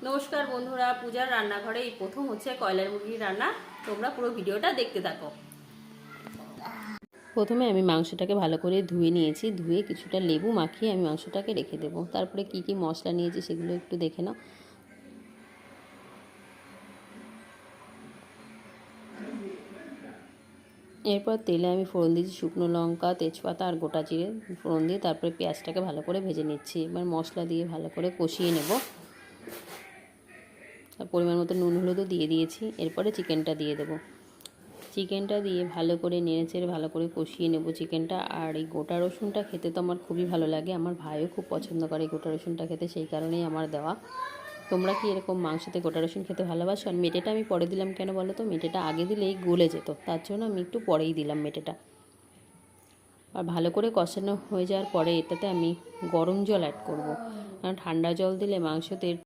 নমস্কার বন্ধুরা, পূজার রান্নাঘরে এই প্রথম হচ্ছে কয়লার মুরগির রান্না। তোমরা পুরো ভিডিওটা দেখতে থাকো। প্রথমে আমি মাংসটাকে ভালো করে ধুয়ে নিয়েছি। ধুয়ে কিছুটা লেবু মাখিয়ে আমি মাংসটাকে রেখে দেবো। তারপরে কি কি মশলা নিয়েছি সেগুলো একটু দেখে নাও। এরপর তেলে আমি ফোড়ন দিয়েছি শুকনো লঙ্কা, তেজপাতা আর গোটা জিরে ফোড়ন দিয়ে তারপরে পেঁয়াজটাকে ভালো করে ভেজে নিচ্ছি। এবার মশলা দিয়ে ভালো করে কষিয়ে নেব। পরিমাণ মতো নুন হলুদও দিয়ে দিয়েছি। এরপরে চিকেনটা দিয়ে দেবো। চিকেনটা দিয়ে ভালো করে নেড়েচেড়ে ভালো করে কষিয়ে নেব চিকেনটা। আর এই গোটা রসুনটা খেতে তো আমার খুবই ভালো লাগে, আমার ভাইও খুব পছন্দ করে এই গোটা রসুনটা খেতে, সেই কারণেই আমার দেওয়া। তোমরা কি এরকম মাংসতে গোটা রসুন খেতে ভালোবাসো? আর মেটেটা আমি পরে দিলাম কেন বলো তো, মেটেটা আগে দিলেই গলে যেত, তার জন্য আমি একটু পরেই দিলাম মেটেটা। আর ভালো করে কষানো হয়ে যাওয়ার পরে এটাতে আমি গরম জল অ্যাড করব, কারণ ঠান্ডা জল দিলে মাংসতে